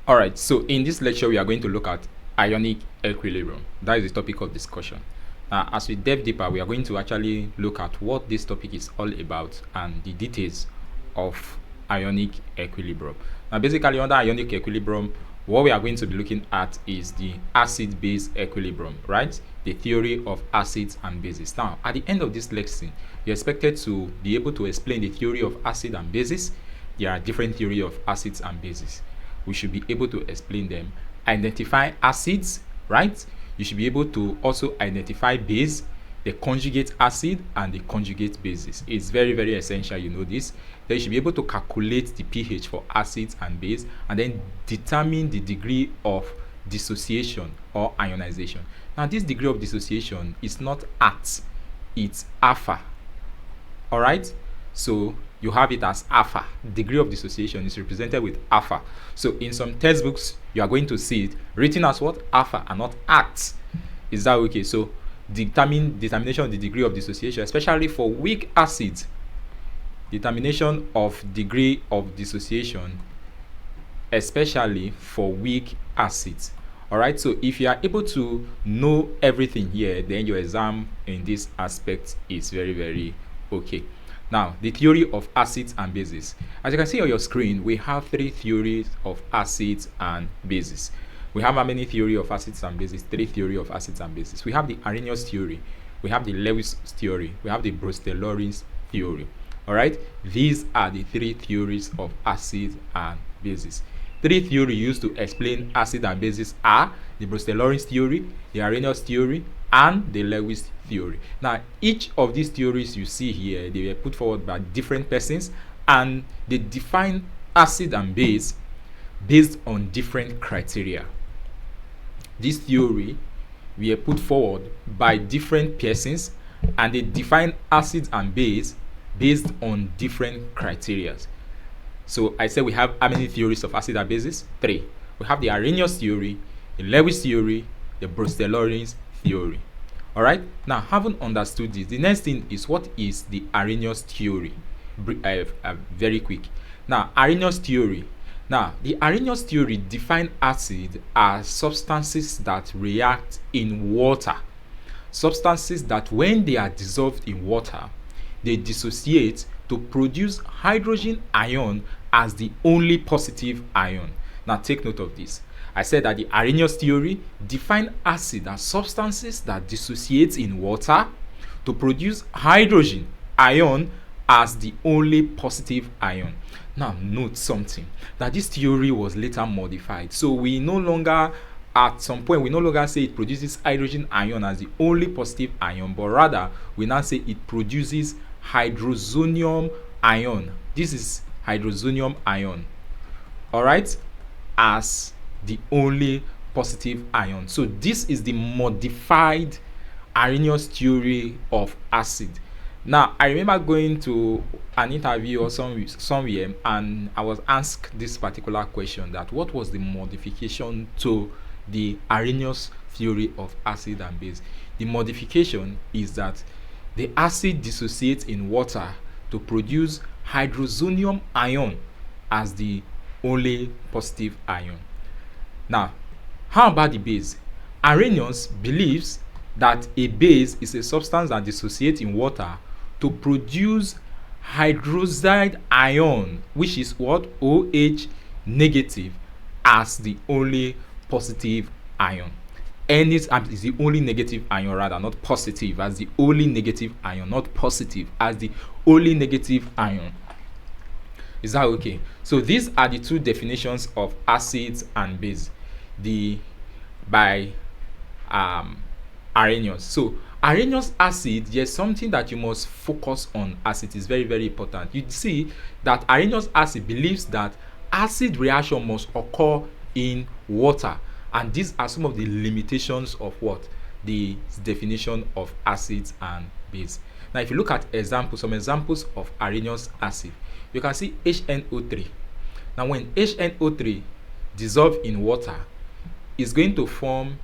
All right, so in this lecture, we are going to look at ionic equilibrium. That is the topic of discussion. As we delve deeper, we are going to actually look at what this topic is all about and the details of ionic equilibrium. Now, basically, under ionic equilibrium, what we are going to be looking at is the acid-base equilibrium, right? The theory of acids and bases. Now, at the end of this lecture, you're expected to be able to explain the theory of acid and bases. There are different theories of acids and bases. We should be able to explain them, identify acids, right? You should be able to also identify base, the conjugate acid and the conjugate bases. It's very, very essential you know this. Then you should be able to calculate the pH for acids and base, and then determine the degree of dissociation or ionization. Now, this degree of dissociation is not at, it's alpha. All right, so you have it as alpha. Degree of dissociation is represented with alpha. So in some textbooks, you are going to see it written as what? Alpha, and not at. Is that okay? So determination of the degree of dissociation, especially for weak acids. Determination of degree of dissociation, especially for weak acids. All right, so if you are able to know everything here, then your exam in this aspect is very, very okay. Now, the theory of acids and bases. As you can see on your screen, we have three theories of acids and bases. We have how many theory of acids and bases? Three theory of acids and bases. We have the Arrhenius theory, we have the Lewis theory, we have the Brewster-Lawrence theory. All right, these are the three theories of acids and bases. Three theories used to explain acid and bases are the Brewster-Lawrence theory, the Arrhenius theory, and the Lewis theory. Now, each of these theories you see here, they were put forward by different persons, and they define acid and base based on different criteria. This theory were put forward by different persons, and they define acid and base based on different criteria. So I said we have how many theories of acid and bases? Three. We have the Arrhenius theory, the Lewis theory, the Brewster-Lawrence theory. All right, now having understood this, the next thing is, what is the Arrhenius theory? Very quick. Now, Arrhenius theory. Now, the Arrhenius theory define acid as substances that react in water. Substances that when they are dissolved in water, they dissociate to produce hydrogen ion as the only positive ion. Now, take note of this. I said that the Arrhenius theory define acid as substances that dissociate in water to produce hydrogen ion as the only positive ion. Now, note something, that this theory was later modified. So we no longer, at some point, we no longer say it produces hydrogen ion as the only positive ion, but rather we now say it produces hydrozonium ion. This is hydrozonium ion, all right, as the only positive ion. So this is the modified Arrhenius theory of acid. Now, I remember going to an interview or somewhere, and I was asked this particular question, that what was the modification to the Arrhenius theory of acid and base. The modification is that the acid dissociates in water to produce hydrozonium ion as the only positive ion. Now, how about the base? Arrhenius believes that a base is a substance that dissociates in water to produce hydroxide ion, which is what? OH negative, as the only positive ion. And this is the only negative ion, rather, not positive, as the only negative ion, not positive, as the only negative ion. Is that okay? So these are the two definitions of acids and base by Arrhenius. So Arrhenius acid, there's something that you must focus on, as it is very, very important. You see that Arrhenius acid believes that acid reaction must occur in water, and these are some of the limitations of what? The definition of acids and base. Now, if you look at some examples of Arrhenius acid, you can see HNO3. Now, when HNO3 dissolve in water, it's going to form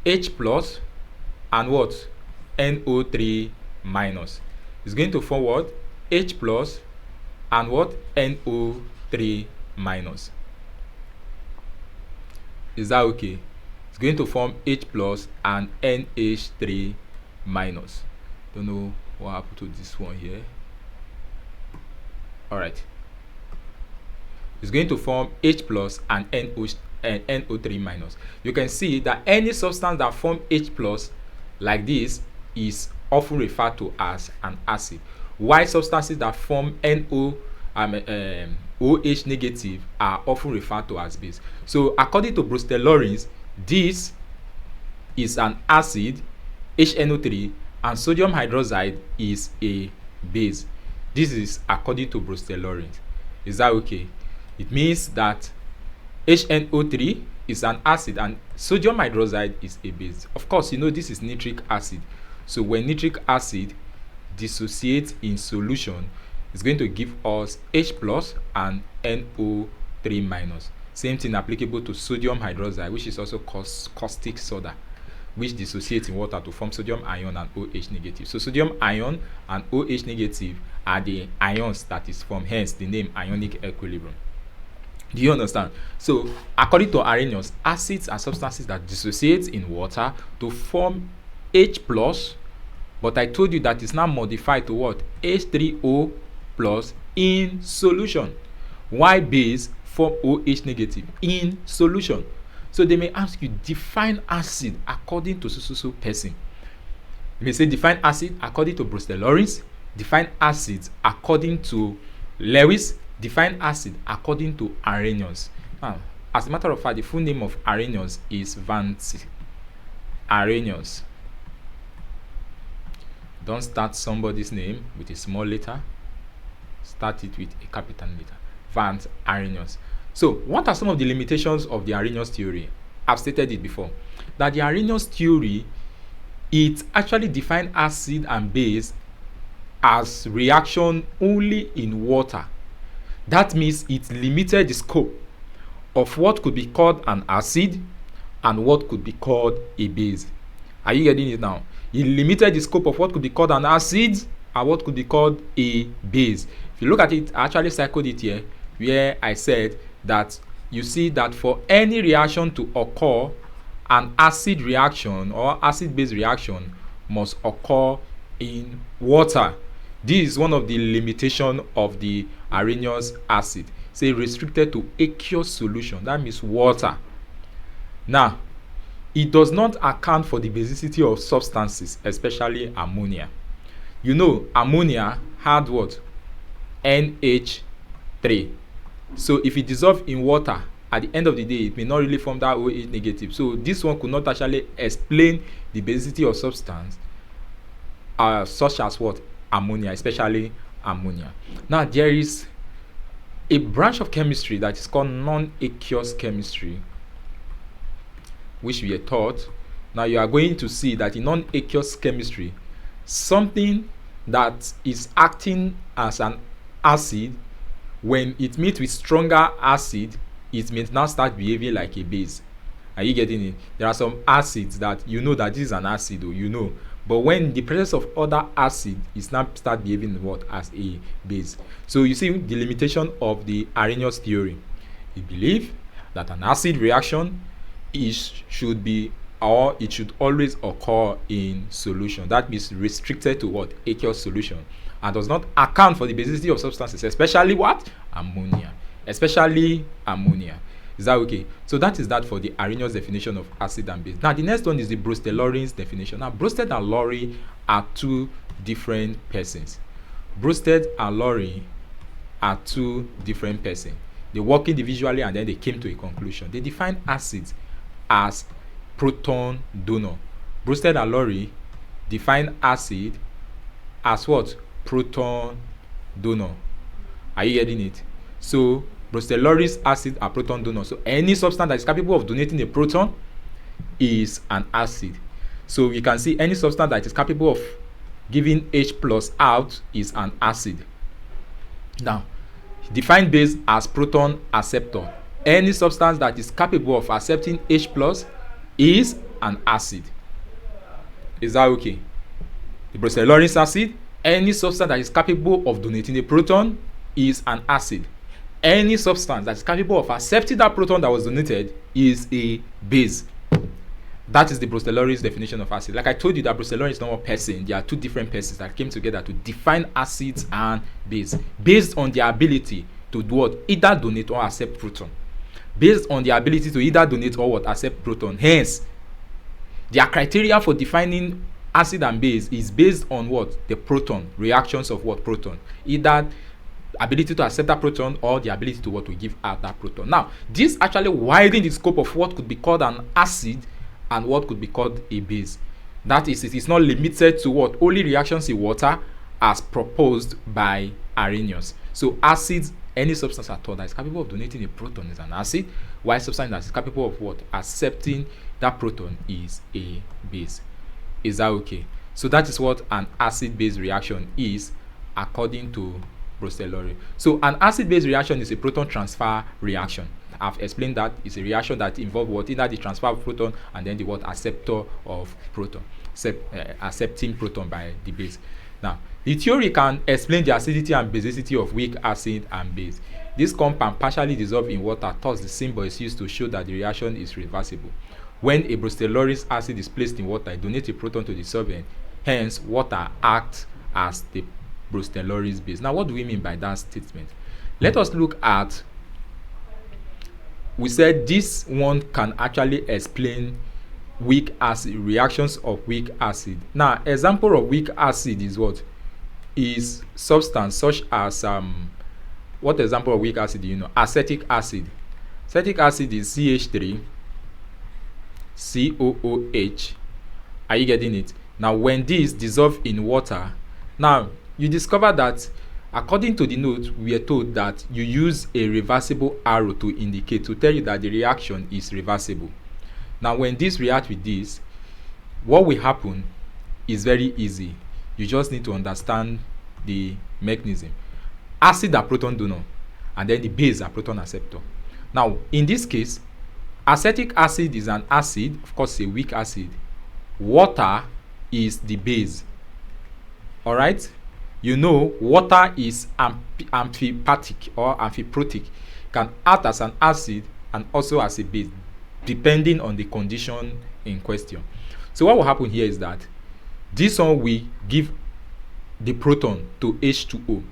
H plus and what? NO3 minus. It's going to form what? H plus and what? NO3 minus. Is that okay? It's going to form H plus and NH3 minus. Don't know what happened to this one here. All right. It's going to form H plus and NO3 minus. You can see that any substance that form H plus like this is often referred to as an acid, while substances that form OH negative are often referred to as base. So according to Brewster-Lawrence, this is an acid, HNO3, and sodium hydroxide is a base. This is according to Brewster-Lawrence. Is that okay? It means that HNO3 is an acid and sodium hydroxide is a base. Of course, you know this is nitric acid. So when nitric acid dissociates in solution, it's going to give us H plus and NO3 minus. Same thing applicable to sodium hydroxide, which is also caustic soda, which dissociates in water to form sodium ion and OH negative. So sodium ion and OH negative are the ions that is formed, hence the name ionic equilibrium. Do you understand? So according to Arrhenius, acids are substances that dissociate in water to form H plus, but I told you that it's now modified to what? H3O plus in solution. Why base form OH negative in solution? So they may ask you, define acid according to so person. You may say define acid according to Brewster-Lawrence, define acids according to Lewis, define acid according to Arrhenius. Now, as a matter of fact, the full name of Arrhenius is Vance. Arrhenius. Don't start somebody's name with a small letter. Start it with a capital letter. Vance Arrhenius. So, what are some of the limitations of the Arrhenius theory? I've stated it before. That the Arrhenius theory, it actually defines acid and base as reaction only in water. That means it limited the scope of what could be called an acid and what could be called a base. Are you getting it now? It limited the scope of what could be called an acid and what could be called a base. If you look at it, I actually circled it here where I said that you see that for any reaction to occur, an acid reaction or acid-base reaction must occur in water. This is one of the limitations of the Arrhenius acid. Say restricted to aqueous solution. That means water. Now, it does not account for the basicity of substances, especially ammonia. You know, ammonia had what? NH3. So if it dissolves in water, at the end of the day, it may not really form that OH negative. So this one could not actually explain the basicity of substance, such as what? Ammonia, especially ammonia. Now there is a branch of chemistry that is called non-aqueous chemistry, which we are taught. Now you are going to see that in non-aqueous chemistry, something that is acting as an acid, when it meets with stronger acid, it may now start behaving like a base. Are you getting it? There are some acids that you know that this is an acid, or you know, but when the presence of other acid is now start behaving what? As a base. So you see the limitation of the Arrhenius theory. He believe that an acid reaction should be, or it should always occur in solution. That means restricted to what? Aqueous solution, and does not account for the basicity of substances, especially what? Ammonia. Especially ammonia. Is that okay? So that is that for the Arrhenius definition of acid and base. Now the next one is the Brewster-Lawrence definition. Now Brewster and Lowry are two different persons. Brewster and Lowry are two different persons. They work individually and then they came to a conclusion. They define acids as proton donor. Brewster and Lowry define acid as what? Proton donor. Are you getting it? So Brewster-Lawrence acid are proton donor. So any substance that is capable of donating a proton is an acid. So you can see any substance that is capable of giving H plus out is an acid. Now, define base as proton acceptor. Any substance that is capable of accepting H plus is an acid. Is that okay? The Brewster-Lawrence acid, any substance that is capable of donating a proton is an acid. Any substance that is capable of accepting that proton that was donated is a base. That is the Brustolori's definition of acid. Like I told you that Brustolori is not one person. There are two different persons that came together to define acids and base based on their ability to do what? Either donate or accept proton. Based on their ability to either donate or what? Accept proton. Hence, their criteria for defining acid and base is based on what? The proton. Reactions of what? Proton. Either ability to accept that proton or the ability to what? To give out that proton. Now, this actually widened the scope of what could be called an acid and what could be called a base. That is, it is not limited to what? Only reactions in water as proposed by Arrhenius. So acids, any substance at all that is capable of donating a proton is an acid, while substance that is capable of what? Accepting that proton is a base. Is that okay? So that is what an acid-base reaction is according to Brustolori. So an acid-base reaction is a proton transfer reaction. I've explained that it's a reaction that involves what? Either the transfer of proton and then the what? Acceptor of proton, accepting proton by the base. Now, the theory can explain the acidity and basicity of weak acid and base. This compound partially dissolve in water, thus the symbol is used to show that the reaction is reversible. When a Brustolori's acid is placed in water, it donates a proton to the solvent. Hence, water acts as the Brustolori's base. Now, what do we mean by that statement? Let us look at, we said this one can actually explain weak acid, reactions of weak acid. Now, example of weak acid is what? Is substance such as what example of weak acid do you know? Acetic acid. Acetic acid is CH3 COOH. Are you getting it? Now, when this dissolve in water, now you discover that according to the note, we are told that you use a reversible arrow to indicate, to tell you that the reaction is reversible. Now, when this reacts with this, what will happen is very easy. You just need to understand the mechanism. Acid are proton donor, and then the base are proton acceptor. Now, in this case, acetic acid is an acid, of course, a weak acid. Water is the base. All right? You know, water is amphipathic or amphiprotic, can act as an acid and also as a base, depending on the condition in question. So what will happen here is that this one will give the proton to H2O.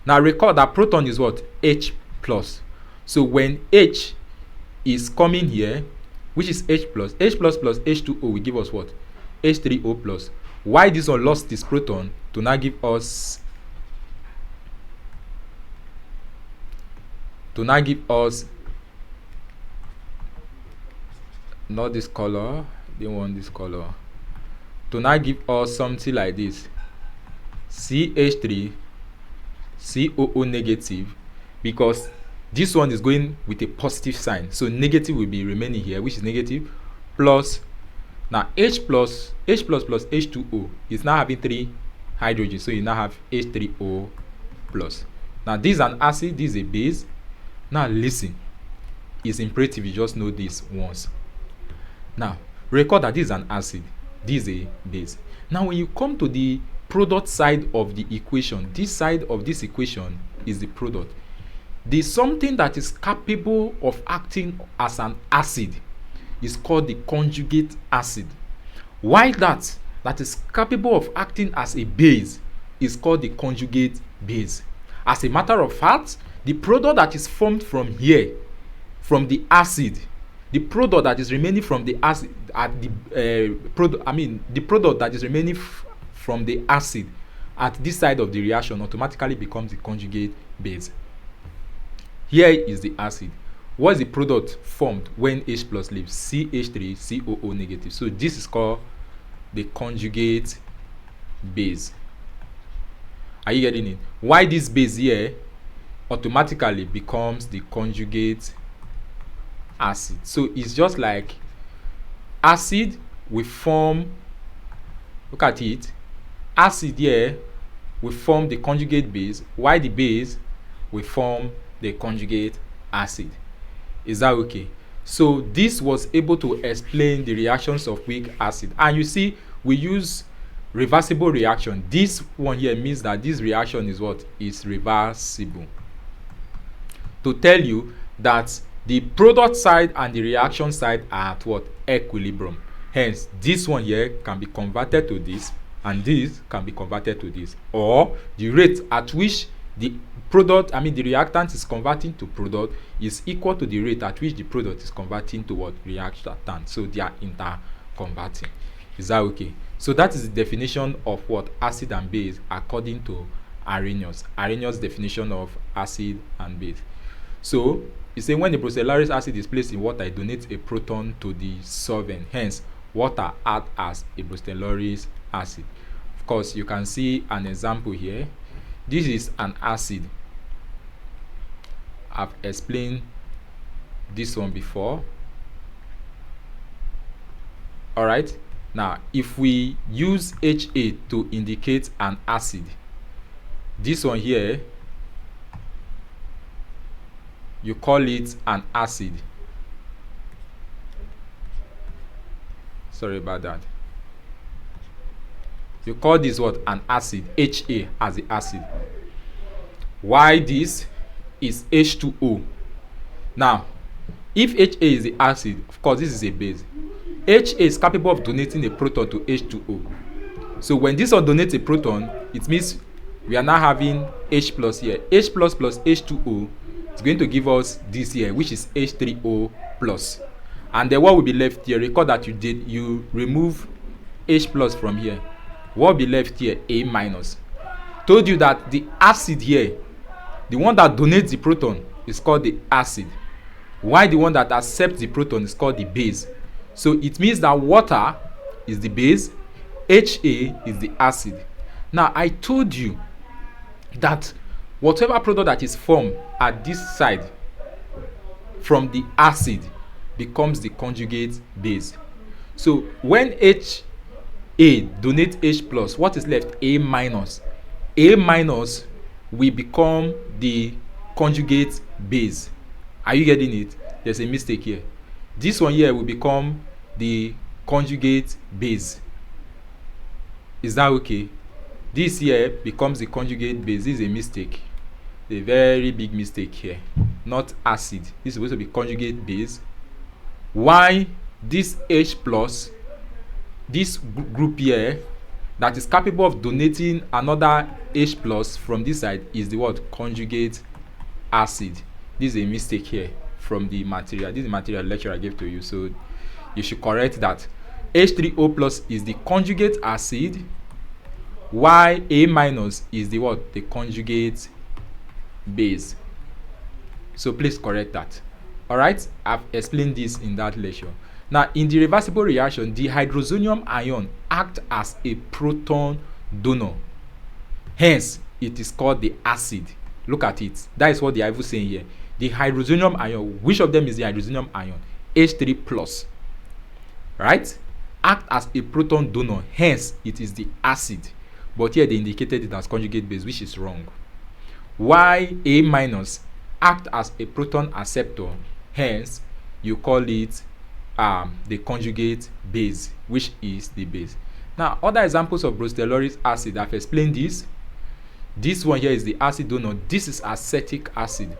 Now recall that proton is what? H plus. So when H is coming here, which is H plus plus H2O will give us what? H3O plus. Why this one lost this proton to now give us not this color, didn't want this color, to now give us something like this, CH3 COO negative, because this one is going with a positive sign, so negative will be remaining here, which is negative, plus. Now H plus plus H2O is now having 3 hydrogens, so you now have H3O plus. Now this is an acid, this is a base. Now listen, it's imperative you just know this once. Now recall that this is an acid, this is a base. Now when you come to the product side of the equation, this side of this equation is the product. There's something that is capable of acting as an acid is called the conjugate acid. While that is capable of acting as a base is called the conjugate base. As a matter of fact, the product that is formed from here, from the acid, the product that is remaining from the acid at the the product that is remaining from the acid at this side of the reaction automatically becomes the conjugate base. Here is the acid. What is the product formed when H plus leaves? CH3 COO negative. So this is called the conjugate base. Are you getting it? Why this base here automatically becomes the conjugate acid? So it's just like acid will form, look at it, acid here will form the conjugate base, while the base will form the conjugate acid. Is that okay? So this was able to explain the reactions of weak acid. And you see, we use reversible reaction. This one here means that this reaction is what? Is reversible. to tell you that the product side and the reaction side are at what? Equilibrium. Hence, this one here can be converted to this, and this can be converted to this, or the rate at which the the reactant is converting to product is equal to the rate at which the product is converting to what? Reactant. So they are interconverting. Is that okay? So that is the definition of what? Acid and base according to Arrhenius. Arrhenius' definition of acid and base. So you say when the Brucellaris acid is placed in water, it donates a proton to the solvent. Hence, water acts as a Brucellaris acid. Of course, you can see an example here. This is an acid. I've explained this one before. All right. Now, if we use HA to indicate an acid, this one here, you call it an acid. Sorry about that. You call this what? An acid. HA as the acid. Why this is H2O? Now, if HA is the acid, of course this is a base. HA is capable of donating a proton to H2O. So when this one donates a proton, it means we are now having H plus here. H plus plus H2O is going to give us this here, which is H3O plus. And then what will be left here? Recall that you remove H plus from here. What will be left here? A minus. Told you that the acid here, the one that donates the proton, is called the acid, while the one that accepts the proton is called the base. So it means that water is the base, HA is the acid. Now I told you that whatever product that is formed at this side from the acid becomes the conjugate base. So when HA donates H plus, what is left? A minus. A minus will become the conjugate base. Are you getting it? There's a mistake here. This one here will become the conjugate base. Is that okay? This here becomes the conjugate base. This is a mistake. A very big mistake here. Not acid. This is supposed to be conjugate base. Why this H plus, this group here that is capable of donating another H plus from this side is the what? Conjugate acid. This is a mistake here from the material. This is the material lecture I gave to you, so you should correct that. H3O plus is the conjugate acid, while A minus is the what? The conjugate base. So please correct that. All right, I've explained this in that lecture. Now, in the reversible reaction, the hydrozonium ion acts as a proton donor. Hence, it is called the acid. Look at it. That is what they are even saying here. The hydrozonium ion, which of them is the hydrozonium ion? H3 plus. Right? Act as a proton donor. Hence, it is the acid. But here they indicated it as conjugate base, which is wrong. Why A minus act as a proton acceptor? Hence, you call it the conjugate base, which is the base. Now, other examples of Brucellaris acid, I've explained this. This one here is the acid donor. This is acetic acid.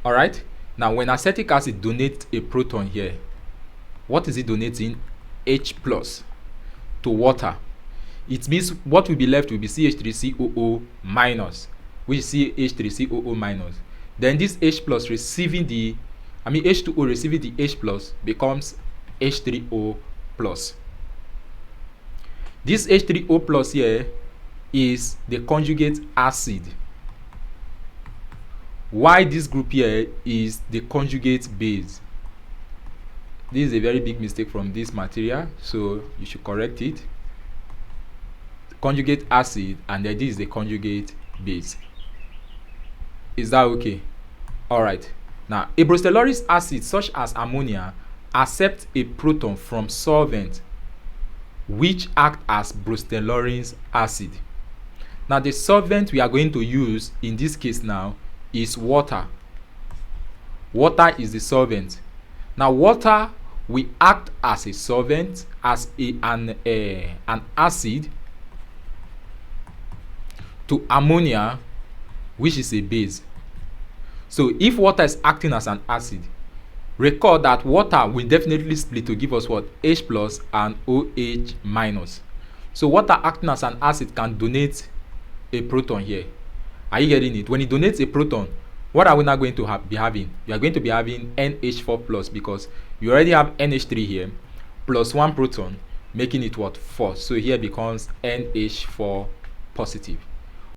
All right. Now, when acetic acid donates a proton here, what is it donating? H plus to water. It means what will be left will be CH3COO minus, which is CH3COO minus. Then this H plus receiving the, H2O receiving the H plus becomes H3O plus. This H3O plus here is the conjugate acid, while this group here is the conjugate base. This is a very big mistake from this material, so you should correct it. Conjugate acid, and then this is the conjugate base. Is that okay? All right. Now, a Brucellaris acid such as ammonia accepts a proton from solvent which act as Brucellaris acid. Now, the solvent we are going to use in this case now is water. Water is the solvent. Now, water will act as a solvent, as an acid, to ammonia, which is a base. So if water is acting as an acid, recall that water will definitely split to give us what? H plus and OH minus. So water acting as an acid can donate a proton here. Are you getting it? When it donates a proton, what are we now going to be having? You are going to be having NH4 plus, because you already have NH3 here plus 1 proton, making it what? 4. So here becomes NH4 positive.